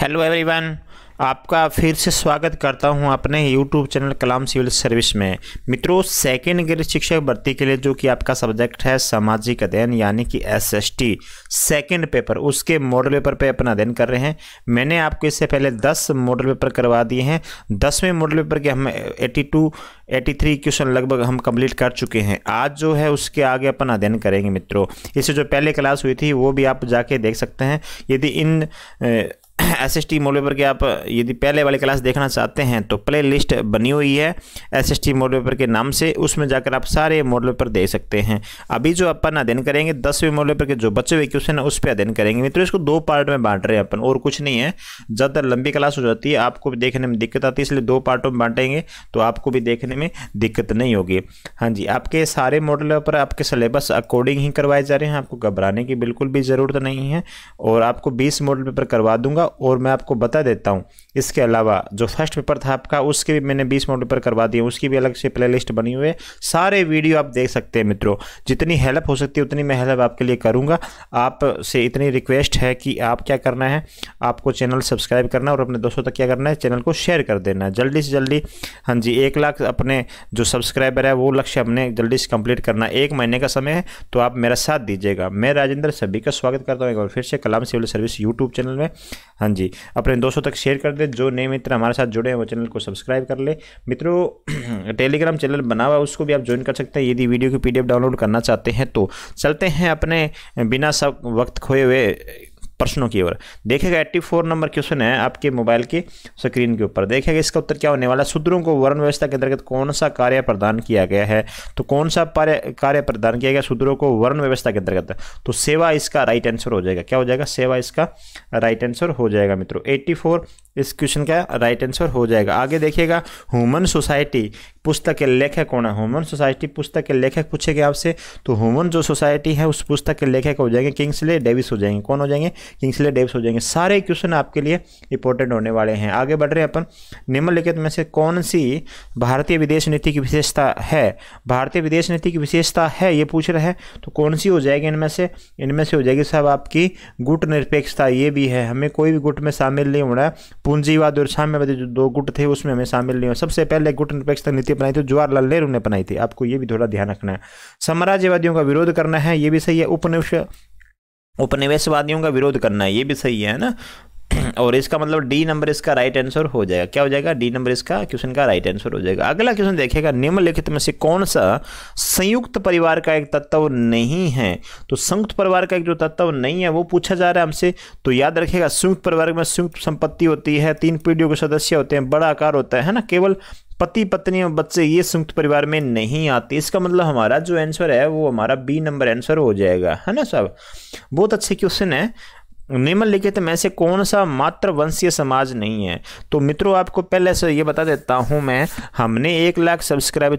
Hello everyone, आपका फिर से स्वागत करता हूं अपने यूट्यूब चैनल कलाम सिविल सर्विस में। मित्रों, सेकेंड ग्रेड शिक्षक भर्ती के लिए जो कि आपका सब्जेक्ट है सामाजिक अध्ययन यानी कि एसएसटी सेकेंड पेपर, उसके मॉडल पेपर पे अपना अध्ययन कर रहे हैं। मैंने आपको इससे पहले 10 मॉडल पेपर करवा दिए हैं। 10वें मॉडल पेपर के हम 83 क्वेश्चन लगभग हम कंप्लीट कर चुके हैं। आज जो है उसके आगे अपन अध्ययन करेंगे मित्रों। इससे जो पहले क्लास हुई थी वो भी आप जाके देख सकते हैं। यदि इन एसएसटी मॉडल पेपर के आप यदि पहले वाली क्लास देखना चाहते हैं तो प्ले लिस्ट बनी हुई है एसएसटी मॉडल पेपर के नाम से, उसमें जाकर आप सारे मॉडल पेपर देख सकते हैं। अभी जो अपन अध्ययन करेंगे 10वें मॉडल पेपर के जो बचे हुए क्वेश्चन है उस पर अध्ययन करेंगे मित्रों। इसको 2 पार्ट में बांट रहे हैं अपन, और कुछ नहीं है। ज़्यादा लंबी क्लास हो जाती है, आपको भी देखने में दिक्कत आती है, इसलिए 2 पार्टों में बांटेंगे तो आपको भी देखने में दिक्कत नहीं होगी। हाँ जी, आपके सारे मॉडल पेपर आपके सिलेबस अकॉर्डिंग ही करवाए जा रहे हैं, आपको घबराने की बिल्कुल भी ज़रूरत नहीं है। और आपको 20 मॉडल पेपर करवा दूंगा। और मैं आपको बता देता हूं, इसके अलावा जो फर्स्ट पेपर था आपका उसके भी मैंने 20 मॉडल पेपर करवा दिए, उसकी भी अलग से प्लेलिस्ट बनी हुई है। सारे वीडियो आप देख सकते हैं मित्रों। जितनी हेल्प हो सकती है उतनी मैं हेल्प आपके लिए करूंगा। आपसे इतनी रिक्वेस्ट है कि आप क्या करना है, आपको चैनल सब्सक्राइब करना और अपने दोस्तों तक क्या करना है, चैनल को शेयर कर देना है जल्दी से जल्दी। हाँ जी, 1 लाख अपने जो सब्सक्राइबर है वो लक्ष्य हमने जल्दी से कंप्लीट करना है। 1 महीने का समय है, तो आप मेरा साथ दीजिएगा। मैं राजेंद्र सभी का स्वागत करता हूँ एक बार फिर से कलाम सिविल सर्विस यूट्यूब चैनल में। हाँ जी, अपने दोस्तों तक शेयर कर दे। जो नए मित्र हमारे साथ जुड़े हैं वो चैनल को सब्सक्राइब कर ले मित्रों। टेलीग्राम चैनल बना हुआ है, उसको भी आप ज्वाइन कर सकते हैं यदि वीडियो की पीडीएफ डाउनलोड करना चाहते हैं तो। चलते हैं अपने बिना सब वक्त खोए हुए प्रश्नों की ओर। देखिएगा 84 नंबर क्वेश्चन है आपके मोबाइल की स्क्रीन के ऊपर। देखिएगा इसका उत्तर क्या होने वाला है। शूद्रों को वर्ण व्यवस्था के अंतर्गत कौन सा कार्य प्रदान किया गया है? तो कौन सा कार्य प्रदान किया गया शूद्रों को वर्ण व्यवस्था के अंतर्गत? तो सेवा इसका राइट आंसर हो जाएगा। क्या हो जाएगा? सेवा इसका राइट आंसर हो जाएगा मित्रों। 84 इस क्वेश्चन का राइट आंसर हो जाएगा। आगे देखिएगा, ह्यूमन सोसाइटी पुस्तक के लेखक कौन है? ह्यूमन सोसाइटी पुस्तक के लेखक पूछेगा आपसे, तो ह्यूमन जो सोसाइटी है उस पुस्तक के लेखक हो जाएंगे किंग्सले डेविस हो जाएंगे। कौन हो जाएंगे? किंग्सले डेविस हो जाएंगे। सारे क्वेश्चन आपके लिए इंपॉर्टेंट होने वाले हैं। आगे बढ़ रहे हैं अपन। निम्नलिखित में से कौन सी भारतीय विदेश नीति की विशेषता है? भारतीय विदेश नीति की विशेषता है ये पूछ रहे हैं, तो कौन सी हो जाएगी इनमें से? इनमें से हो जाएगी साहब आपकी गुट निरपेक्षता। ये भी है, हमें कोई भी गुट में शामिल नहीं होना है। पूंजीवाद और साम्यवादी जो 2 गुट थे उसमें हमें शामिल नहीं हो। सबसे पहले गुट निरपेक्षता नीति बनाई थी जवाहरलाल नेहरू ने बनाई थी, आपको ये भी थोड़ा ध्यान रखना है। साम्राज्यवादियों का विरोध करना है, ये भी सही है। उपनिवेशवादियों का विरोध करना है, ये भी सही है ना। और इसका मतलब डी नंबर इसका राइट आंसर हो जाएगा। क्या हो जाएगा? डी नंबर इसका क्वेश्चन का राइट आंसर हो जाएगा। अगला क्वेश्चन देखिएगा, निम्नलिखित में से कौन सा संयुक्त परिवार का एक तत्व नहीं है? तो संयुक्त परिवार का एक जो तत्व नहीं है वो पूछा जा रहा है हमसे। तो याद रखिएगा, संयुक्त परिवार में संयुक्त संपत्ति होती है, 3 पीढ़ियों के सदस्य होते हैं, बड़ा आकार होता है ना। केवल पति पत्नी और बच्चे ये संयुक्त परिवार में नहीं आते। इसका मतलब हमारा जो आंसर है वो हमारा बी नंबर आंसर हो जाएगा, है ना साहब। बहुत अच्छे क्वेश्चन है। निम्नलिखित में से कौन सा मातृवंशीय समाज नहीं है? तो मित्रों आपको पहले से ये बता देता हूं मैं, हमने 1 लाख सब्सक्राइब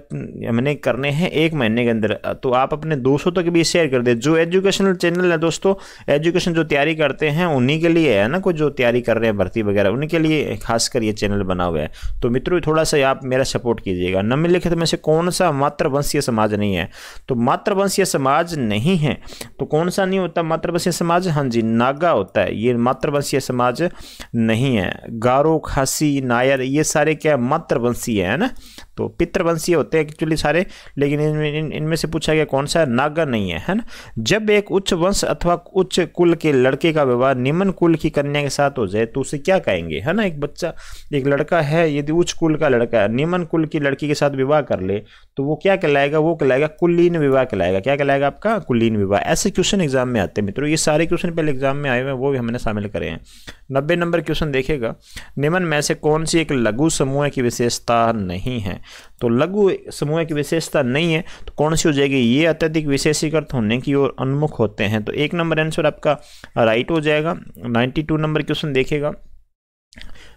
हमने करने हैं 1 महीने के अंदर। तो आप अपने दोस्तों तक भी शेयर कर दे। जो एजुकेशनल चैनल है दोस्तों, एजुकेशन जो तैयारी करते हैं उन्हीं के लिए है ना, कोई जो तैयारी कर रहे हैं भर्ती वगैरह उन्हीं के लिए खासकर ये चैनल बना हुआ है। तो मित्रों थोड़ा सा आप मेरा सपोर्ट कीजिएगा। निम्नलिखित में से कौन सा मातृवंशीय समाज नहीं है? तो मातृवंशीय समाज नहीं है तो कौन सा नहीं होता मातृवंशीय समाज? हाँ जी, नागा होता है। ये मातृवंशीय समाज नहीं है। गारो, खासी, नायर ये सारे क्या मातृवंशीय है ना। तो पितृवंशीय होते हैं एक्चुअली सारे, लेकिन इनमें से पूछा गया कौन सा? नागा नहीं है ना। जब एक उच्च वंश अथवा उच्च कुल के लड़के का विवाह निम्न कुल की कन्या के साथ हो जाए तो उसे क्या कहेंगे, है ना। एक बच्चा, एक लड़का है, यदि उच्च कुल का लड़का है निम्न कुल की लड़की के साथ विवाह कर ले तो वो क्या कहलाएगा? वो कहलाएगा कुलीन विवाह कहलाएगा। क्या कहलाएगा आपका? कुलीन विवाह। ऐसे क्वेश्चन एग्जाम में आते हैं मित्रों। ये सारे क्वेश्चन पहले एग्जाम में आए हुए हैं, वो भी हमने शामिल करे हैं। 90 नंबर क्वेश्चन देखेगा, निम्न में से कौन सी एक लघु समूह की विशेषता नहीं है? तो लघु समूह की विशेषता नहीं है तो कौन सी हो जाएगी? ये अत्यधिक विशेषीकृत होने की ओर उन्मुख होते हैं। तो 1 नंबर आंसर आपका राइट हो जाएगा। 92 नंबर क्वेश्चन देखेगा,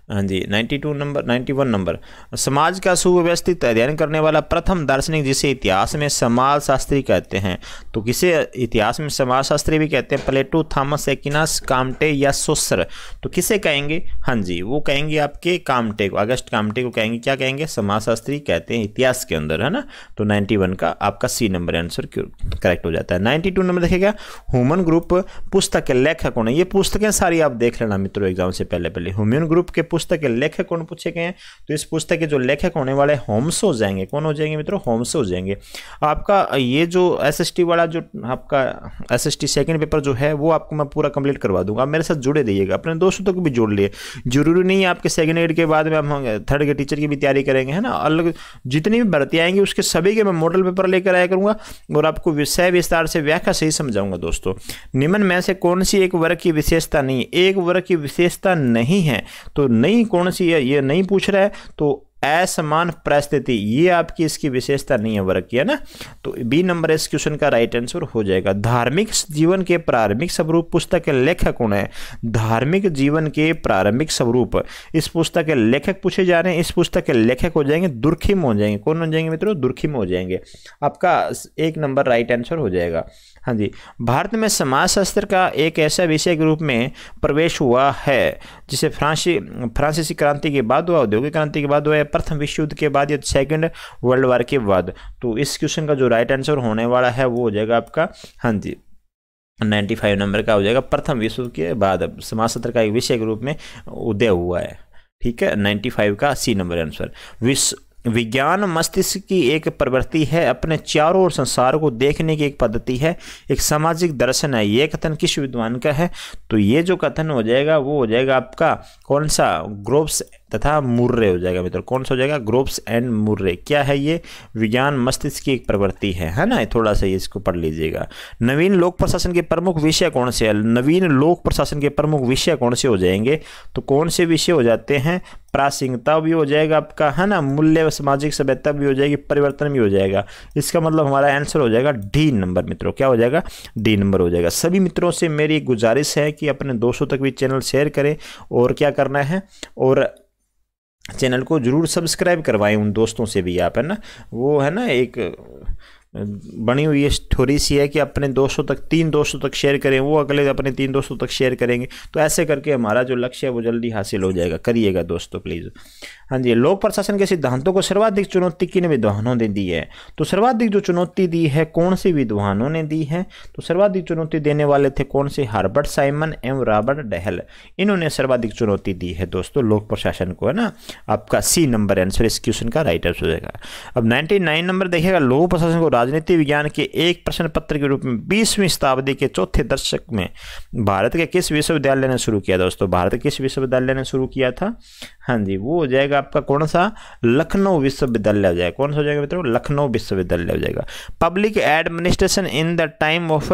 हाँ जी 91 नंबर, समाज का सुव्यवस्थित अध्ययन करने वाला प्रथम दार्शनिक जिसे इतिहास में समाजशास्त्री कहते हैं। तो किसे इतिहास में समाजशास्त्री भी कहते हैं? प्लेटो, थॉमस एक्विनास, काम्टे या सोसर। तो किसे कहेंगे? हाँ जी वो कहेंगे आपके काम्टे को, अगस्त काम्टे को कहेंगे। क्या कहेंगे? समाजशास्त्री कहते हैं इतिहास के अंदर, है ना। तो 91 का आपका सी नंबर आंसर करेक्ट हो जाता है। 92 नंबर देखिएगा, ह्यूमन ग्रुप पुस्तक के लेखक कौन है? ये पुस्तकें सारी आप देख लेना मित्रों एग्जाम से पहले। ह्यूमन ग्रुप के पुस्तक के लेखक कौन पूछे गए हैं? तो इस पुस्तक के जो लेखक होने वाले होम्स हो जाएंगे। कौन हो जाएंगे मित्रों? होम्स हो जाएंगे। आपका ये जो एसएसटी वाला जो आपका एसएसटी सेकंड पेपर जो है वो आपको मैं पूरा कंप्लीट करवा दूंगा। आप मेरे साथ जुड़े रहिएगा, अपने दोस्तों को भी जोड़ लिए। जरूरी नहीं है आपके सेकंड ग्रेड के बाद में हम थर्ड के टीचर की भी तैयारी करेंगे, है ना। अलग जितनी भी भर्ती आएंगी उसके सभी के मैं मॉडल पेपर लेकर आया करूंगा और आपको विषय विस्तार से व्याख्या सही समझाऊंगा। दोस्तों निम्न में से कौन सी एक वर्ग की विशेषता नहीं है? एक वर्ग की विशेषता नहीं है तो नहीं कौन सी है? ये नहीं पूछ रहा है। तो असमान परिस्थिति ये आपकी इसकी विशेषता नहीं है वर्ग की, है ना। तो बी नंबर इस क्वेश्चन का राइट आंसर हो जाएगा। धार्मिक जीवन के प्रारंभिक स्वरूप पुस्तक के लेखक कौन है? धार्मिक जीवन के प्रारंभिक स्वरूप इस पुस्तक के लेखक पूछे जा रहे हैं। इस पुस्तक के लेखक हो जाएंगे दुर्खिम हो जाएंगे। कौन हो जाएंगे मित्रों? दुर्खिम हो जाएंगे। आपका एक नंबर राइट आंसर हो जाएगा। हाँ जी, भारत में समाजशास्त्र का एक ऐसा विषय के रूप में प्रवेश हुआ है जिसे फ्रांसीसी क्रांति के बाद हुआ, औद्योगिक क्रांति के बाद हुआ, प्रथम विश्व युद्ध के बाद या सेकंड वर्ल्ड वॉर के बाद। तो इस क्वेश्चन का जो राइट आंसर होने वाला है वो हो जाएगा आपका, हाँ जी 95 नंबर का हो जाएगा। प्रथम विश्व युद्ध के बाद समाजशास्त्र का एक विषय के रूप में उदय हुआ है। ठीक है, 95 का सी नंबर आंसर। विज्ञान मस्तिष्क की एक प्रवृत्ति है, अपने चारों ओर संसार को देखने की एक पद्धति है, एक सामाजिक दर्शन है। ये कथन किस विद्वान का है? तो ये जो कथन हो जाएगा वो हो जाएगा आपका कौन सा? ग्रोव्स तथा मुर्रे हो जाएगा मित्र। कौन सा हो जाएगा? Groves and Murray. क्या है ये? विज्ञान मस्तिष्क की एक प्रवृत्ति है ना। थोड़ा सा इसको पढ़ लीजिएगा। नवीन लोक प्रशासन के प्रमुख विषय कौन से है? नवीन लोक प्रशासन के प्रमुख विषय कौन से हो जाएंगे? तो कौन से विषय हो जाते हैं? प्रासंगिकता भी हो जाएगा आपका, है ना। मूल्य सामाजिक सभ्यता भी हो जाएगी, परिवर्तन भी हो जाएगा। इसका मतलब हमारा आंसर हो जाएगा डी नंबर मित्रों। क्या हो जाएगा? डी नंबर हो जाएगा। सभी मित्रों से मेरी गुजारिश है कि अपने दोस्तों तक भी चैनल शेयर करें और क्या करना है, और चैनल को जरूर सब्सक्राइब करवाएं उन दोस्तों से भी आप, है ना। वो है ना एक बनी हुई ये थोड़ी सी है कि अपने दोस्तों तक 3 दोस्तों तक शेयर करें, वो अगले अपने 3 दोस्तों तक शेयर करेंगे। तो ऐसे करके हमारा जो लक्ष्य है वो जल्दी हासिल हो जाएगा। करिएगा दोस्तों प्लीज़। हाँ जी, लोक प्रशासन के सिद्धांतों को सर्वाधिक चुनौती किन विद्वानों ने दी है? तो सर्वाधिक जो चुनौती दी है कौन से विद्वानों ने दी है? तो सर्वाधिक चुनौती देने वाले थे कौन से? हर्बर्ट साइमन एवं रॉबर्ट डहल। इन्होंने सर्वाधिक चुनौती दी है दोस्तों लोक प्रशासन को, है ना। आपका सी नंबर आंसर इस क्वेश्चन का राइट आंसर हो जाएगा। अब 99 नंबर देखिएगा, लोक प्रशासन को राजनीति विज्ञान के एक प्रश्न पत्र के रूप में 20वीं शताब्दी के चौथे दशक में भारत के किस विश्वविद्यालय ने शुरू किया? दोस्तों भारत के किस विश्वविद्यालय ने शुरू किया था? हाँ जी, वो हो जाएगा आपका कौन सा? लखनऊ विश्वविद्यालय हो जाएगा। कौन सा हो जाएगा मित्रों? लखनऊ विश्वविद्यालय हो जाएगा। Public administration in the time of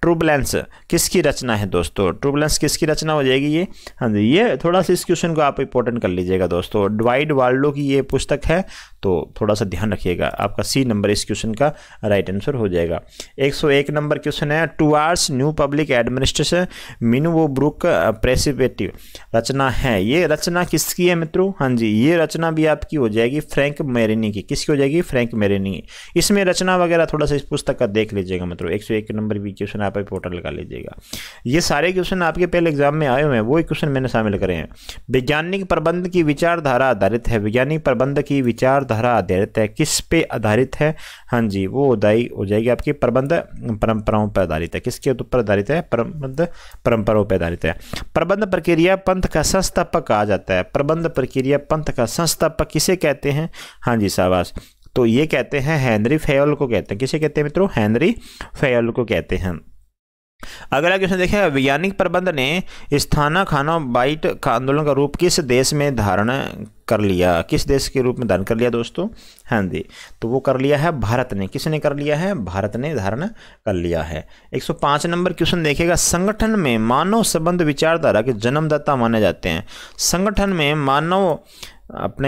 turbulence किसकी रचना है दोस्तों? ट्रूबलेंस किसकी रचना हो जाएगी ये? हाँ जी, ये थोड़ा सा इस क्वेश्चन को आप इंपॉर्टेंट कर लीजिएगा दोस्तों। ड्वाइट वाल्डो की ये पुस्तक है, तो थोड़ा सा ध्यान रखिएगा। आपका सी नंबर इस क्वेश्चन का राइट आंसर हो जाएगा। 101 नंबर क्वेश्चन है, towards new public administration Minnowbrook perspective रचना है। ये रचना किसकी है मित्रों? हाँ जी, ये रचना भी आपकी हो जाएगी फ्रैंक मेरिनी की। किसकी हो जाएगी? फ्रैंक मेरिनी। इसमें रचना वगैरह थोड़ा सा इस पुस्तक का देख लीजिएगा मित्रों। 101 नंबर भी क्वेश्चन आप पोर्टल लगा लीजिएगा। ये सारे क्वेश्चन आपके पहले एग्जाम में आए हुए हैं, वो क्वेश्चन मैंने शामिल करे हैं। वैज्ञानिक प्रबंध की विचारधारा आधारित है। वैज्ञानिक प्रबंध की विचारधारा आधारित है, किस पे आधारित है? हाँ जी, वो हो जाएगी आपकी प्रबंध परंपराओं पर आधारित है। किसके ऊपर आधारित है? प्रबंध परंपराओं पर आधारित है। प्रबंध प्रक्रिया पंथ का संस्थापक कहा जाता है। प्रबंध प्रक्रिया पंथ का संस्थापक किसे कहते हैं? हाँ जी शाबाश, तो ये कहते हैं हेनरी फेयोल को कहते हैं। किसे कहते हैं मित्रों? हेनरी फेयोल को कहते हैं। अगला क्वेश्चन देखिए, वैज्ञानिक प्रबंध ने स्थानाखानोबाइट का आंदोलन का रूप किस देश में धारण कर लिया? किस देश के रूप में धारण कर लिया दोस्तों? हाँ जी, तो वो कर लिया है भारत ने। किसने कर लिया है? भारत ने धारण कर लिया है। 105 नंबर क्वेश्चन देखिएगा, संगठन में मानव संबंध विचारधारा के जन्मदाता माने जाते हैं। संगठन में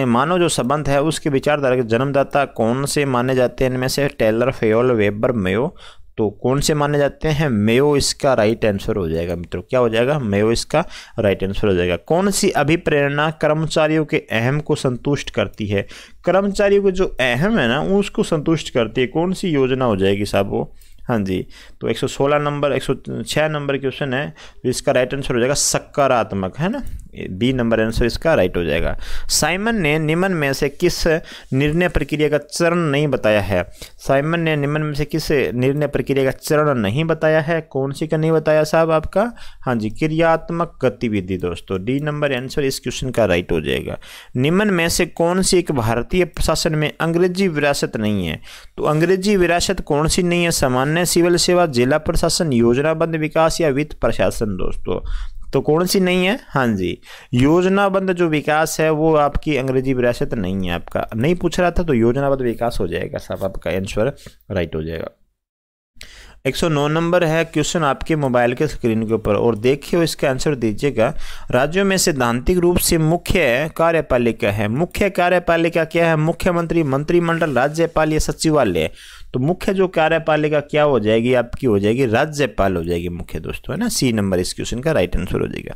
मानव जो संबंध है उसके विचारधारा के जन्मदाता कौन से माने जाते हैं? इनमें से टेलर, फेयोल, वेबर, मेयो। तो कौन से माने जाते हैं? मेयो इसका राइट आंसर हो जाएगा मित्रों। क्या हो जाएगा? मेयो इसका राइट आंसर हो जाएगा। कौन सी अभिप्रेरणा कर्मचारियों के अहम को संतुष्ट करती है? कर्मचारियों को जो अहम है ना उसको संतुष्ट करती है, कौन सी योजना हो जाएगी साहब वो? हाँ जी, तो 116 नंबर 106 नंबर क्वेश्चन है, तो इसका राइट आंसर हो जाएगा सकारात्मक, है ना, बी नंबर आंसर इसका राइट हो जाएगा। साइमन ने निम्न में से किस निर्णय प्रक्रिया का चरण नहीं बताया है? साइमन ने निम्न में से किस निर्णय प्रक्रिया का चरण नहीं बताया है? कौन सी का नहीं बताया साहब आपका? हाँ जी, क्रियात्मक गतिविधि दोस्तों, डी नंबर आंसर इस क्वेश्चन का राइट हो जाएगा। निम्न में से कौन सी एक भारतीय प्रशासन में अंग्रेजी विरासत नहीं है? तो अंग्रेजी विरासत कौन सी नहीं है? सामान्य सिविल सेवा, जिला प्रशासन, योजनाबद्ध विकास या वित्त प्रशासन दोस्तों। तो कौन सी नहीं है? हाँ जी, योजनाबद्ध जो विकास है वो आपकी अंग्रेजी विरासत नहीं है। आपका नहीं पूछ रहा था तो योजनाबद्ध विकास हो जाएगा साहब, आपका आंसर राइट हो जाएगा। 109 नंबर है क्वेश्चन आपके मोबाइल के स्क्रीन के ऊपर, और देखिए इसका आंसर दीजिएगा। राज्यों में सैद्धांतिक रूप से मुख्य कार्यपालिका है। मुख्य कार्यपालिका क्या है? मुख्यमंत्री, मंत्रिमंडल, राज्यपाल या सचिवालय। तो मुख्य जो कार्यपालिका क्या हो जाएगी आपकी? हो जाएगी राज्यपाल हो जाएगी मुख्य दोस्तों, है ना, सी नंबर इस क्वेश्चन का राइट आंसर हो जाएगा।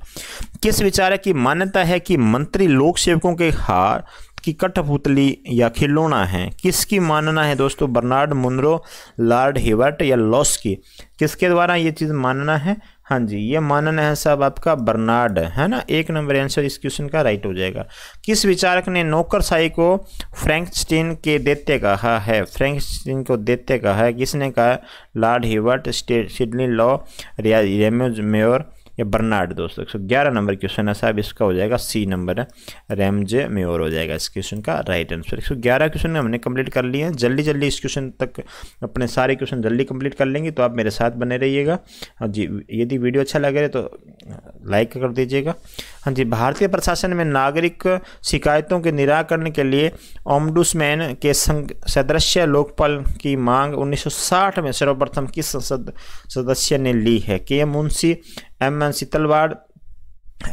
किस विचारक की मान्यता है कि मंत्री लोक सेवकों के हार की कठपुतली या खिलौना है? किसकी मानना है दोस्तों? बर्नार्ड मुनरो, लॉर्ड हिवर्ट या लॉस्की? किसके द्वारा ये चीज़ मानना है? हाँ जी, ये मानना है साहब आपका बर्नार्ड, है ना, एक नंबर आंसर इस क्वेश्चन का राइट हो जाएगा। किस विचारक ने नौकरशाही को फ्रैंकस्टीन के दैत्य कहा है? फ्रैंकस्टीन को दैत्य कहा है, किसने कहा? लॉर्ड हिवर्ट, सिडनी लॉ, रेमज मेयर या बर्नार्ड दोस्तों। 111 नंबर क्वेश्चन है साहब, इसका हो जाएगा सी नंबर है, रैमजे मेयर हो जाएगा इस क्वेश्चन का राइट आंसर। 111 क्वेश्चन हमने कंप्लीट कर लिए हैं। जल्दी जल्दी इस क्वेश्चन तक अपने सारे क्वेश्चन जल्दी कंप्लीट कर लेंगे, तो आप मेरे साथ बने रहिएगा। हाँ जी, यदि वीडियो अच्छा लगे तो लाइक कर दीजिएगा। हाँ जी, भारतीय प्रशासन में नागरिक शिकायतों के निराकरण के लिए ओम्बुड्समैन के सदस्य लोकपाल की मांग 1960 में सर्वप्रथम किस संसद सदस्य ने ली है? K M Munshi, M Setalvad,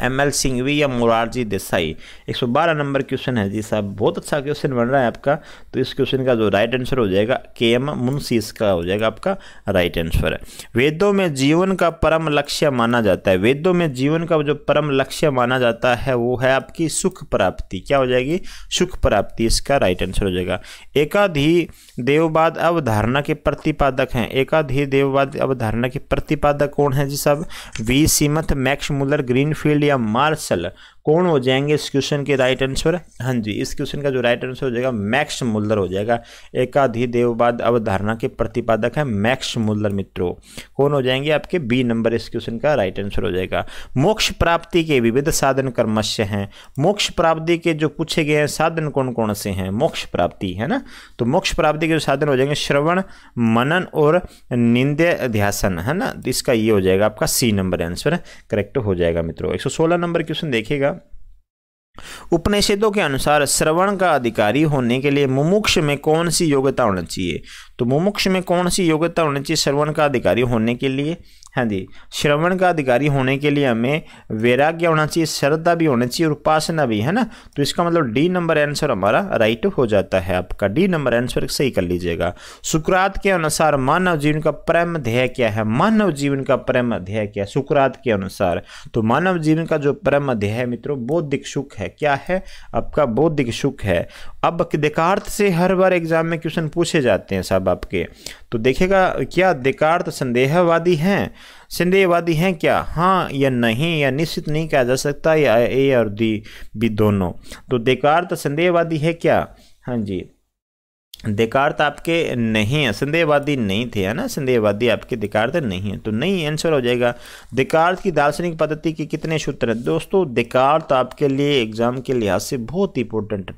ML Singhvi या मोरारजी देसाई? 112 नंबर क्वेश्चन है जी साहब, बहुत अच्छा क्वेश्चन बन रहा है आपका। तो इस क्वेश्चन का जो राइट आंसर हो जाएगा KM मुंशी, इसका हो जाएगा आपका राइट आंसर है। वेदों में जीवन का परम लक्ष्य माना जाता है। वेदों में जीवन का जो परम लक्ष्य माना जाता है वो है आपकी सुख प्राप्ति। क्या हो जाएगी? सुख प्राप्ति, इसका राइट आंसर हो जाएगा। एकाधी देववाद अवधारणा के प्रतिपादक हैं। एकाधी देववाद अवधारणा के प्रतिपादक कौन है जी साहब? वी सीमथ, मैक्स मुलर, ग्रीनफील्ड या मार्शल? कौन हो जाएंगे इस क्वेश्चन के राइट आंसर? हाँ जी, इस क्वेश्चन का जो राइट आंसर हो जाएगा मैक्स मुलर हो जाएगा। एकाधी देववाद अवधारणा के प्रतिपादक है मैक्स मुलर मित्रों। कौन हो जाएंगे आपके? बी नंबर इस क्वेश्चन का राइट आंसर हो जाएगा। मोक्ष प्राप्ति के विविध साधन कर्मस्य हैं। मोक्ष प्राप्ति के जो पूछे गए हैं साधन कौन कौन से हैं? मोक्ष प्राप्ति, है ना, तो मोक्ष प्राप्ति के जो साधन हो जाएंगे श्रवण, मनन और निंद्य ध्यासन, है ना, इसका ये हो जाएगा आपका सी नंबर आंसर करेक्ट हो जाएगा मित्रों। 116 नंबर क्वेश्चन देखिएगा। उपनिषदों के अनुसार श्रवण का अधिकारी होने के लिए मुमुक्ष में कौन सी योग्यता होनी चाहिए? तो मुमुक्ष में कौन सी योग्यता होनी चाहिए श्रवण का अधिकारी होने के लिए? हाँ जी, श्रवण का अधिकारी होने के लिए हमें वैराग्य होना चाहिए, श्रद्धा भी होनी चाहिए और उपासना भी, है ना। तो इसका मतलब डी नंबर आंसर हमारा राइट हो जाता है आपका। डी नंबर आंसर सही कर लीजिएगा। सुकरात के अनुसार मानव जीवन का परम ध्येय क्या है? मानव जीवन का परम ध्येय क्या है सुकरात के अनुसार? तो मानव जीवन का जो परम ध्येय है मित्रों बौद्धिक सुख है। क्या है आपका? बौद्धिक सुख है। अब देकार्त से हर बार एग्जाम में क्वेश्चन पूछे जाते हैं साहब आपके, तो देखिएगा क्या देकार्त संदेहवादी हैं? संदेहवादी हैं क्या? हाँ या नहीं, या निश्चित नहीं कहा जा सकता, या ए और डी भी दोनों। तो देकार्त संदेहवादी है क्या? हाँ जी, देकार्त आपके नहीं है, संदेहवादी नहीं थे, है ना, संदेहवादी आपके देकार्त नहीं है, तो नहीं आंसर हो जाएगा। देकार्त की दार्शनिक पद्धति के कितने सूत्र हैं? दोस्तों देकार्त आपके लिए एग्जाम के लिहाज से बहुत इंपॉर्टेंट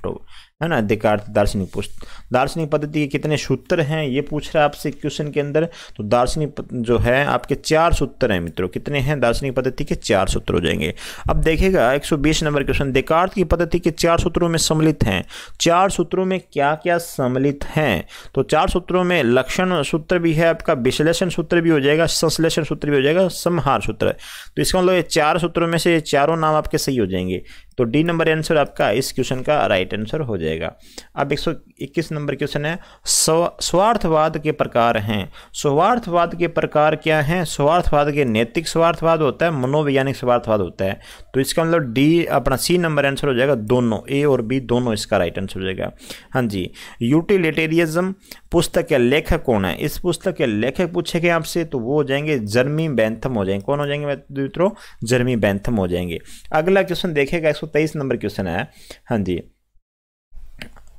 है ना। देकार्त दार्शनिक पद्धति के कितने सूत्र हैं ये पूछ रहा है आपसे क्वेश्चन के अंदर। तो दार्शनिक जो है आपके 4 सूत्र हैं मित्रों। कितने हैं? दार्शनिक पद्धति के 4 सूत्र हो जाएंगे। अब देखिएगा 120 नंबर क्वेश्चन, देकार्त की पद्धति के 4 सूत्रों में सम्मिलित हैं। 4 सूत्रों में क्या क्या सम्मिलित हैं? तो 4 सूत्रों में लक्षण सूत्र भी है आपका, विश्लेषण सूत्र भी हो जाएगा, संश्लेषण सूत्र भी हो जाएगा, संहार सूत्र। तो इसका मतलब 4 सूत्रों में से 4 नाम आपके सही हो जाएंगे। तो डी नंबर आंसर आपका इस क्वेश्चन का राइट आंसर हो जाएगा। अब 121 नंबर क्वेश्चन है, स्वार्थवाद के प्रकार हैं। स्वार्थवाद के प्रकार क्या हैं? स्वार्थवाद के नैतिक स्वार्थवाद होता है, मनोवैज्ञानिक स्वार्थवाद होता है। तो इसका मतलब डी अपना सी नंबर आंसर हो जाएगा, दोनों ए और बी दोनों इसका राइट आंसर हो जाएगा। हाँ जी। यूटिलिटेरियज्म पुस्तक के लेखक कौन है? इस पुस्तक के लेखक पूछे गए आपसे तो वो हो जाएंगे जर्मी बेंथम हो जाएंगे। कौन हो जाएंगे मित्रों? जर्मी बेंथम हो जाएंगे। अगला क्वेश्चन देखेगा 123 नंबर क्वेश्चन है। हाँ जी,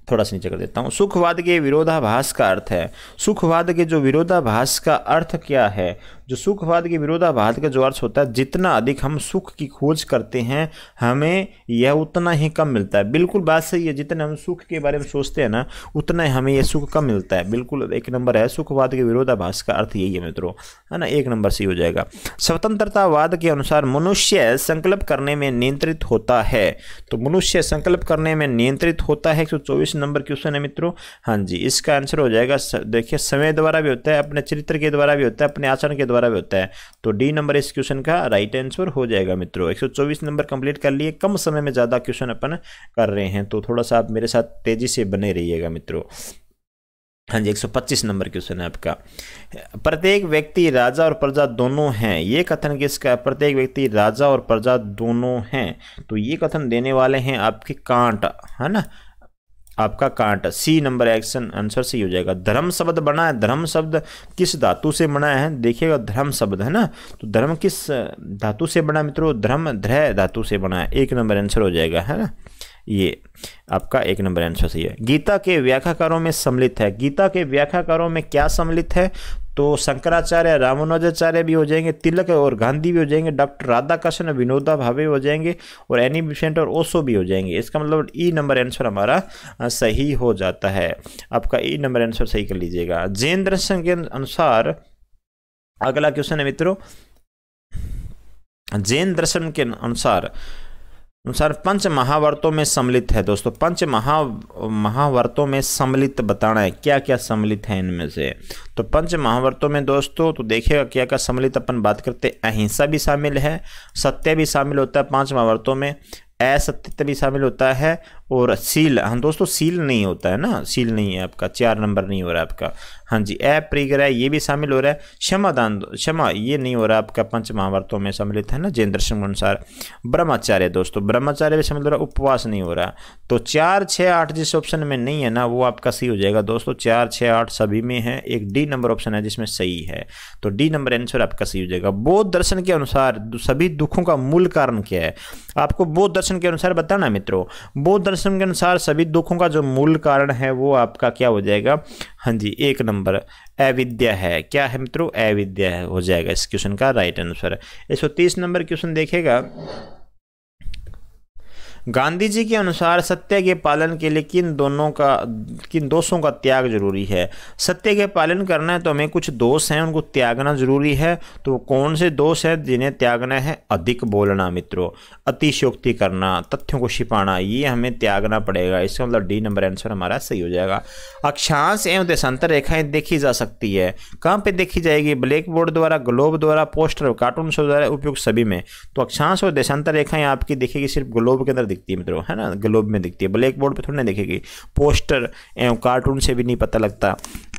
थोड़ा सा नीचे कर देता हूँ। सुखवाद के विरोधाभास का अर्थ है। सुखवाद के जो विरोधाभास का अर्थ क्या है? जो सुखवाद के विरोधाभास का जो अर्थ होता है, जितना अधिक हम सुख की खोज करते हैं हमें यह उतना ही कम मिलता है। बिल्कुल बात सही है, जितना हम सुख के बारे में सोचते हैं ना उतना ही हमें यह सुख कम मिलता है। बिल्कुल एक नंबर है, सुखवाद के विरोधाभास का अर्थ यही है मित्रों, है ना, एक नंबर सही हो जाएगा। स्वतंत्रतावाद के अनुसार मनुष्य संकल्प करने में नियंत्रित होता है। तो मनुष्य संकल्प करने में नियंत्रित होता है, 124 नंबर क्वेश्चन है मित्रों। हाँ जी, इसका आंसर हो जाएगा, देखिए समय द्वारा भी होता है, अपने चरित्र के द्वारा भी होता है, अपने आचरण के द्वारा भी होता है। तो डी नंबर इस क्वेश्चन का राइट आंसर हो जाएगा मित्रों। 124 नंबर कंप्लीट कर लिए, कम समय में ज्यादा क्वेश्चन अपन कर रहे हैं, तो थोड़ा सा आप मेरे साथ तेजी से बने रहिएगा मित्रों। हाँ जी, 125 नंबर क्वेश्चन है आपका। प्रत्येक व्यक्ति राजा और प्रजा दोनों हैं, ये कथन किसका? प्रत्येक व्यक्ति राजा और प्रजा दोनों हैं, तो ये कथन देने वाले हैं आपके कांट, है ना, आपका कांट। सी नंबर एक्शन आंसर सही हो जाएगा। धर्म शब्द बना है, धर्म शब्द किस धातु से बना है? देखिएगा, धर्म शब्द है ना, तो धर्म किस धातु से बना मित्रों? धर्म ध्रय धातु से बना है, एक नंबर आंसर हो जाएगा, है ना, ये आपका एक नंबर आंसर सही है। गीता के व्याख्याकारों में सम्मिलित है। गीता के व्याख्याकारों में क्या सम्मिलित है? तो शंकराचार्य, रामानुजाचार्य भी हो जाएंगे, तिलक और गांधी भी हो जाएंगे, डॉक्टर राधाकृष्ण, विनोबा भावे हो जाएंगे, और एनी बेसेंट और ओशो भी हो जाएंगे। इसका मतलब ई नंबर आंसर हमारा सही हो जाता है। आपका ई नंबर आंसर सही कर लीजिएगा। जैन दर्शन के अनुसार अगला क्वेश्चन है मित्रों, जैन दर्शन के अनुसार पंच महावर्तों में सम्मिलित है। दोस्तों, पंच महावर्तों में सम्मिलित बताना है, क्या क्या सम्मिलित है इनमें से। तो पंच महावर्तों में दोस्तों तो देखिएगा क्या क्या सम्मिलित अपन बात करते हैं। अहिंसा भी शामिल है, सत्य भी शामिल होता है पांच महावर्तों में, असत्य भी शामिल होता है, और सील, हाँ दोस्तों सील नहीं होता है ना, सील नहीं है आपका, 4 नंबर नहीं हो रहा है आपका। हाँ जी, अपरिग्रह ये भी शामिल हो रहा है, क्षमादान, क्षमा ये नहीं हो रहा है आपका, पंच महावर्तों में सम्मिलित है ना जैन दर्शन के अनुसार। ब्रह्मचार्य दोस्तों, ब्रह्मचार्य भी शामिल हो रहा है, उपवास नहीं हो रहा। तो 4, 6, 8 जिस ऑप्शन में नहीं है ना वो आपका सही हो जाएगा दोस्तों। 4, 6, 8 सभी में है, एक डी नंबर ऑप्शन है जिसमें सही है, तो डी नंबर आंसर आपका सही हो जाएगा। बौद्ध दर्शन के अनुसार सभी दुखों का मूल कारण क्या है? आपको बौद्ध दर्शन के अनुसार बताना मित्रों। बौद्ध दर्शन के अनुसार सभी दुखों का जो मूल कारण है वो आपका क्या हो जाएगा? हाँ जी, एक नंबर अविद्या है। क्या है मित्रों? अविद्या है, हो जाएगा इस क्वेश्चन का राइट आंसर। 130 नंबर क्वेश्चन देखेगा, गांधी जी के अनुसार सत्य के पालन के लिए किन दोषों का त्याग जरूरी है? सत्य के पालन करना है तो हमें कुछ दोष हैं, उनको त्यागना जरूरी है। तो कौन से दोष है जिन्हें त्यागना है? अधिक बोलना मित्रों, अतिशयोक्ति करना, तथ्यों को छिपाना, ये हमें त्यागना पड़ेगा। इसका मतलब डी नंबर आंसर हमारा सही हो जाएगा। अक्षांश एवं देशांतर रेखाएं देखी जा सकती है, कहाँ पे देखी जाएगी? ब्लैक बोर्ड द्वारा, ग्लोब द्वारा, पोस्टर, कार्टून शो द्वारा, उपयुक्त सभी में। तो अक्षांश और देशांतर रेखाएं आपकी दिखेगी सिर्फ ग्लोब के अंदर दिखती है मित्रों, है ना, ग्लोब में दिखती है, ब्लैक बोर्ड पे थोड़ी ना दिखेगी, पोस्टर एवं कार्टून से भी नहीं पता लगता।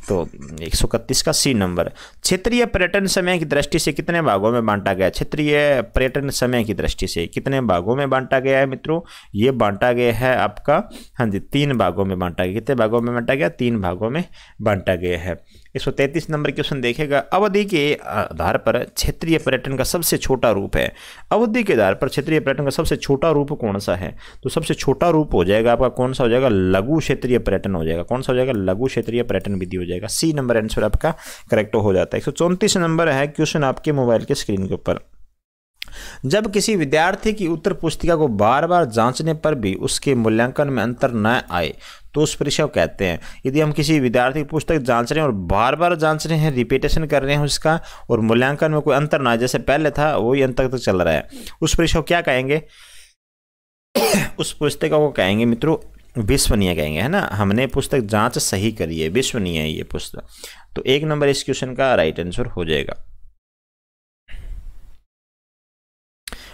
तो 131 का सी नंबर। क्षेत्रीय पर्यटन समय की दृष्टि से कितने भागों में बांटा गया? क्षेत्रीय पर्यटन समय की दृष्टि से कितने भागों में बांटा गया है मित्रों? ये बांटा गया है आपका, हाँ जी, 3 भागों में बांटा गया। कितने भागों में बांटा गया? 3 भागों में बांटा गया है। 133 नंबर क्वेश्चन देखेगा, अवधि के आधार पर क्षेत्रीय पर्यटन का सबसे छोटा रूप है। अवधि के आधार पर क्षेत्रीय पर्यटन का सबसे छोटा रूप कौन सा है? तो सबसे छोटा रूप हो जाएगा आपका कौन सा हो जाएगा? लघु क्षेत्रीय पर्यटन हो जाएगा। कौन सा हो जाएगा? लघु क्षेत्रीय पर्यटन विधि हो जाएगा। सी नंबर आंसर आपका करेक्ट हो जाता है। 134 नंबर है क्वेश्चन आपके मोबाइल के स्क्रीन के ऊपर। जब किसी विद्यार्थी की उत्तर पुस्तिका को बार बार जांचने पर भी उसके मूल्यांकन में अंतर न आए तो उस परीक्षा को कहते हैं। यदि हम किसी विद्यार्थी की पुस्तक जांच रहे हैं और बार बार जांच रहे हैं, रिपीटेशन कर रहे हैं उसका, और मूल्यांकन में कोई अंतर ना आए, जैसे पहले था वही अंतर तक चल रहा है, उस परीक्षा को क्या कहेंगे? उस पुस्तिका को कहेंगे मित्रों विश्वसनीय कहेंगे, है ना। हमने पुस्तक जांच सही करी है, विश्वसनीय है ये पुस्तक। तो 1 नंबर इस क्वेश्चन का राइट आंसर हो जाएगा।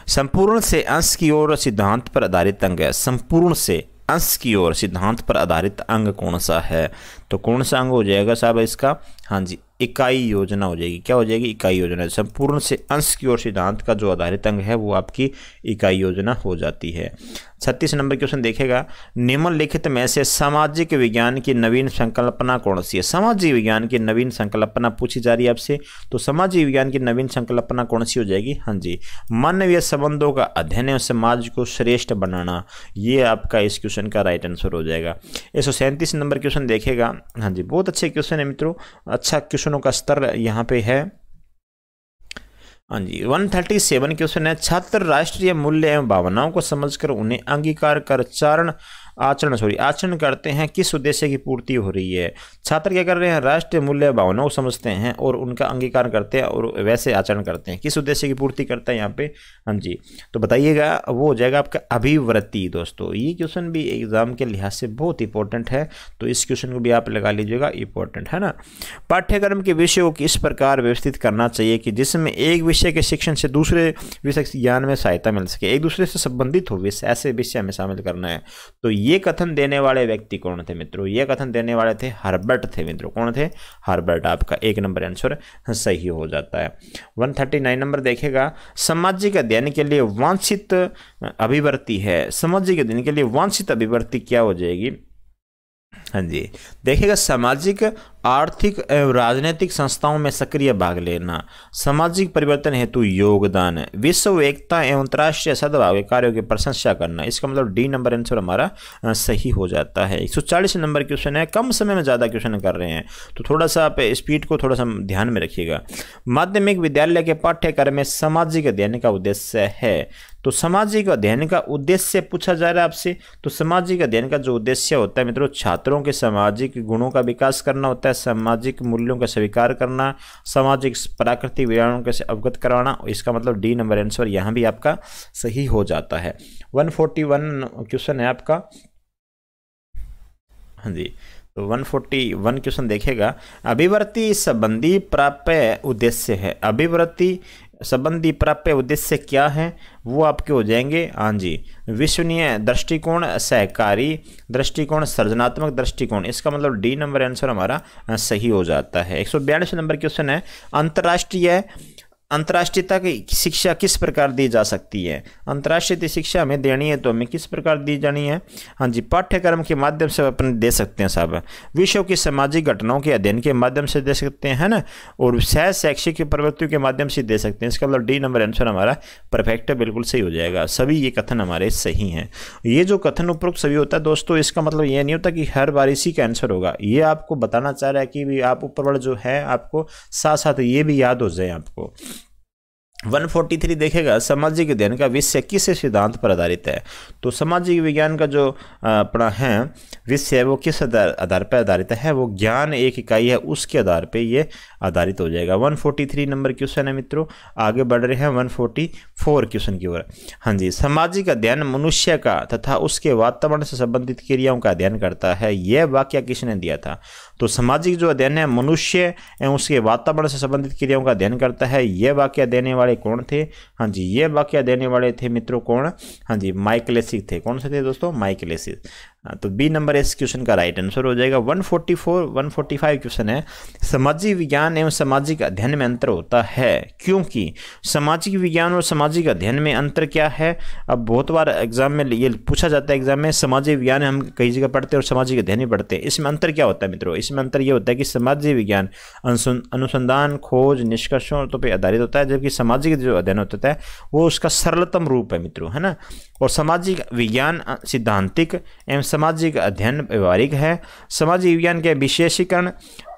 संपूर्ण से अंश की ओर सिद्धांत पर आधारित अंग है। संपूर्ण से अंश की ओर सिद्धांत पर आधारित अंग कौन सा है? तो कौन सा अंग हो जाएगा साहब इसका? हाँ जी, इकाई योजना हो जाएगी। क्या हो जाएगी? इकाई योजना। संपूर्ण से अंश की ओर सिद्धांत का जो आधारित अंग है वो आपकी इकाई योजना हो जाती है। 36 नंबर क्वेश्चन देखेगा, निम्नलिखित में से सामाजिक विज्ञान की नवीन संकल्पना कौन सी है? सामाजिक विज्ञान की नवीन संकल्पना पूछी जा रही है आपसे, तो सामाजिक विज्ञान की नवीन संकल्पना कौन सी हो जाएगी? हाँ जी, मानवीय संबंधों का अध्ययन एवं समाज को श्रेष्ठ बनाना, ये आपका इस क्वेश्चन का राइट आंसर हो जाएगा। 137 नंबर क्वेश्चन देखेगा। हाँ जी, बहुत अच्छे क्वेश्चन है मित्रों, अच्छा क्वेश्चनों का स्तर यहाँ पे है। हाँ जी, 137 क्वेश्चन है, छात्र राष्ट्रीय मूल्य एवं भावनाओं को समझकर उन्हें अंगीकार कर आचरण करते हैं, किस उद्देश्य की पूर्ति हो रही है? छात्र क्या कर रहे हैं? राष्ट्रीय मूल्य भावनाओं को समझते हैं और उनका अंगीकार करते हैं और वैसे आचरण करते हैं, किस उद्देश्य की पूर्ति करता है यहाँ पे? हाँ जी, तो बताइएगा, वो हो जाएगा आपका अभिवृत्ति। दोस्तों ये क्वेश्चन भी एग्जाम के लिहाज से बहुत इंपॉर्टेंट है, तो इस क्वेश्चन को भी आप लगा लीजिएगा, इंपॉर्टेंट है ना। पाठ्यक्रम के विषयों को किस प्रकार व्यवस्थित करना चाहिए कि जिसमें एक विषय के शिक्षण से दूसरे विषय ज्ञान में सहायता मिल सके, एक दूसरे से संबंधित हो, ऐसे विषय में शामिल करना है। तो ये कथन देने वाले व्यक्ति कौन थे मित्रों? ये कथन देने वाले थे हर्बर्ट थे मित्रों। कौन थे? हर्बर्ट। आपका 1 नंबर आंसर सही हो जाता है। 139 नंबर देखेगा, सामाजिक अध्ययन के लिए वांछित अभिवृत्ति है। सामाजिक अध्ययन के लिए वांछित अभिवृत्ति क्या हो जाएगी? हाँ जी, देखिएगा, सामाजिक आर्थिक एवं राजनीतिक संस्थाओं में सक्रिय भाग लेना, सामाजिक परिवर्तन हेतु योगदान, विश्व एकता एवं अंतर्राष्ट्रीय सद्भाव के कार्यों की प्रशंसा करना, इसका मतलब डी नंबर आंसर हमारा सही हो जाता है। 140 नंबर क्वेश्चन है, कम समय में ज़्यादा क्वेश्चन कर रहे हैं तो थोड़ा सा आप स्पीड को थोड़ा सा ध्यान में रखिएगा। माध्यमिक विद्यालय के पाठ्यक्रम में सामाजिक अध्ययन का उद्देश्य है, तो सामाजिक अध्ययन का उद्देश्य पूछा जा रहा है आपसे, तो सामाजिक अध्ययन का जो उद्देश्य होता है मित्रों, छात्रों के सामाजिक गुणों का विकास करना होता है, सामाजिक मूल्यों का स्वीकार करना, सामाजिक प्राकृतिक विज्ञानों से अवगत कराना, इसका मतलब डी नंबर आंसर यहाँ भी आपका सही हो जाता है। 141 क्वेश्चन है आपका। हाँ जी, तो 141 क्वेश्चन देखेगा, अभिवृत्ति संबंधी प्राप्य उद्देश्य है। अभिवृत्ति संबंधी प्राप्य उद्देश्य क्या है? वो आपके हो जाएंगे, हाँ जी, विश्वसनीय दृष्टिकोण, सहकारी दृष्टिकोण, सृजनात्मक दृष्टिकोण, इसका मतलब डी नंबर आंसर हमारा सही हो जाता है। 142 नंबर क्वेश्चन है, अंतर्राष्ट्रीयता की शिक्षा किस प्रकार दी जा सकती है? अंतर्राष्ट्रीय शिक्षा हमें देनी है तो हमें किस प्रकार दी जानी है? हाँ जी, पाठ्यक्रम के माध्यम से अपन दे सकते हैं साहब, विश्व की सामाजिक घटनाओं के अध्ययन के माध्यम से दे सकते हैं, है ना, और सह शैक्षिक प्रवृत्तियों के माध्यम से दे सकते हैं, इसका मतलब डी नंबर आंसर हमारा परफेक्ट है, बिल्कुल सही हो जाएगा। सभी ये कथन हमारे सही हैं। ये जो कथन उपरोक्त सभी होता है दोस्तों, इसका मतलब ये नहीं होता कि हर बार इसी का आंसर होगा, ये आपको बताना चाह रहा है कि भी आप ऊपर वाला जो है आपको साथ साथ ये भी याद हो जाए आपको। 143 देखेगा, सामाजिक अध्ययन का विषय किस सिद्धांत पर आधारित है? तो सामाजिक विज्ञान का जो अपना है विषय है वो किस आधार पर आधारित है? वो ज्ञान एक इकाई है, उसके आधार पे ये आधारित हो जाएगा। 143 नंबर क्वेश्चन है मित्रों। आगे बढ़ रहे हैं 144 क्वेश्चन की ओर। हाँ जी, सामाजिक अध्ययन मनुष्य का तथा उसके वातावरण से संबंधित क्रियाओं का अध्ययन करता है, यह वाक्य किसने दिया था? तो सामाजिक जो अध्ययन है मनुष्य एवं उसके वातावरण से संबंधित क्रियाओं का अध्ययन करता है, यह वाक्य देने वाले कौन थे? हाँ जी, ये वाक्य देने वाले थे मित्रों कौन? हाँ जी, माइकलेसिस थे। कौन से थे दोस्तों? माइकलेसिस। तो बी नंबर इस क्वेश्चन का राइट आंसर हो जाएगा। 145 क्वेश्चन है, सामाजिक विज्ञान एवं सामाजिक अध्ययन में अंतर होता है क्योंकि? सामाजिक विज्ञान और सामाजिक अध्ययन में अंतर क्या है? अब बहुत बार एग्जाम में ये पूछा जाता है, एग्जाम में सामाजिक विज्ञान हम कई जगह पढ़ते हैं और सामाजिक अध्ययन ही पढ़ते हैं, इसमें अंतर क्या होता है मित्रों? इसमें अंतर ये होता है कि सामाजिक विज्ञान अनुसंधान, खोज, निष्कर्षों पे आधारित होता है, जबकि सामाजिक जो अध्ययन होता है वो उसका सरलतम रूप है मित्रों, है ना। और सामाजिक विज्ञान सिद्धांतिक एवं सामाजिक अध्ययन व्यवहारिक है। सामाजिक विज्ञान के विशेषीकरण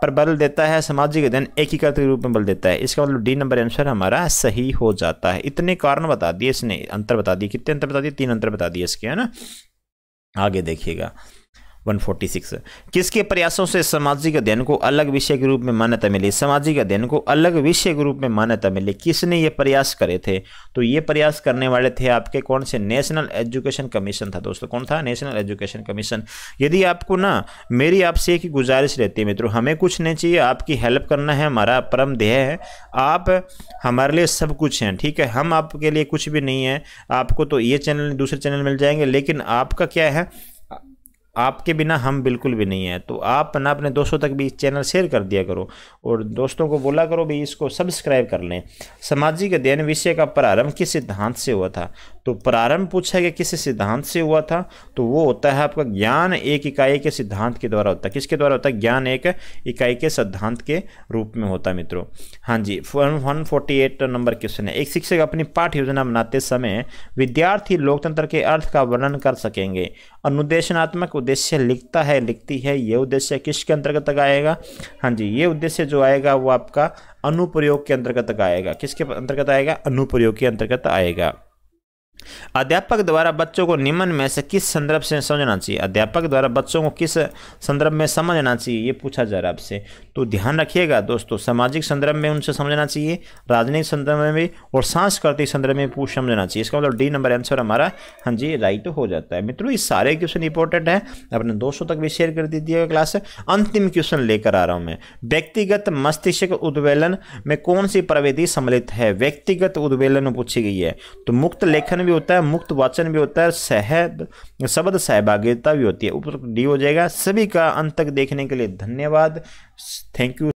पर बल देता है, सामाजिक अध्ययन एकीकृत रूप में बल देता है, इसका मतलब डी नंबर आंसर हमारा सही हो जाता है। इतने कारण बता दिए इसने, अंतर बता दिए, कितने अंतर बता दिए? 3 अंतर बता दिए इसके, है ना। आगे देखिएगा 146। किसके प्रयासों से सामाजिक अध्ययन को अलग विषय के रूप में मान्यता मिली? सामाजिक अध्ययन को अलग विषय के रूप में मान्यता मिली, किसने ये प्रयास करे थे? तो ये प्रयास करने वाले थे आपके कौन से? नेशनल एजुकेशन कमीशन था दोस्तों। कौन था? National education commission. यदि आपको ना, मेरी आपसे एक ही गुजारिश रहती है मित्रों, हमें कुछ नहीं चाहिए, आपकी हेल्प करना है हमारा परम ध्येय है। आप हमारे लिए सब कुछ हैं, ठीक है, हम आपके लिए कुछ भी नहीं है। आपको तो ये चैनल, दूसरे चैनल मिल जाएंगे, लेकिन आपका क्या है, आपके बिना हम बिल्कुल भी नहीं है। तो आप ना अपने दोस्तों तक भी चैनल शेयर कर दिया करो और दोस्तों को बोला करो भी इसको सब्सक्राइब कर लें। सामाजिक अध्ययन विषय का प्रारंभ किस सिद्धांत से हुआ था? तो प्रारंभ पूछा गया किस सिद्धांत से हुआ था, तो वो होता है आपका ज्ञान एक इकाई के सिद्धांत के द्वारा होता है। किसके द्वारा होता है? ज्ञान एक इकाई के सिद्धांत के रूप में होता है मित्रों। हाँ जी, 148 नंबर क्वेश्चन है। एक शिक्षक अपनी पाठ्य योजना बनाते समय विद्यार्थी लोकतंत्र के अर्थ का वर्णन कर सकेंगे। अनुदेशनात्मक उद्देश्य लिखता है, लिखती है, ये उद्देश्य किसके अंतर्गत आएगा? हाँ जी, ये उद्देश्य जो आएगा वो आपका अनुप्रयोग के अंतर्गत आएगा। किसके अंतर्गत आएगा? अनुप्रयोग के अंतर्गत आएगा। अध्यापक द्वारा बच्चों को निम्न में से किस संदर्भ से समझना चाहिए? अध्यापक द्वारा बच्चों को किस संदर्भ में समझना चाहिए, ये पूछा जा रहा है आपसे। तो ध्यान रखिएगा दोस्तों, सामाजिक संदर्भ में उनसे समझना चाहिए, राजनीतिक संदर्भ में भी, और सांस्कृतिक संदर्भ में पूछ समझना चाहिए। इसका मतलब डी नंबर आंसर हमारा हाँ जी राइट हो जाता है। मित्रों ये सारे क्वेश्चन इंपॉर्टेंट है, अपने दोस्तों तक भी शेयर कर दीजिएगा क्लास। अंतिम क्वेश्चन लेकर आ रहा हूं मैं। व्यक्तिगत मस्तिष्क उद्वेलन में कौन सी प्रविधि सम्मिलित है? व्यक्तिगत उद्वेलन में पूछी गई है। तो मुक्त लेखन भी होता है, मुक्त वाचन भी होता है, शब्द सहभागिता भी होती है। ऊपर डी हो जाएगा। सभी का अंत तक देखने के लिए धन्यवाद। Thank you.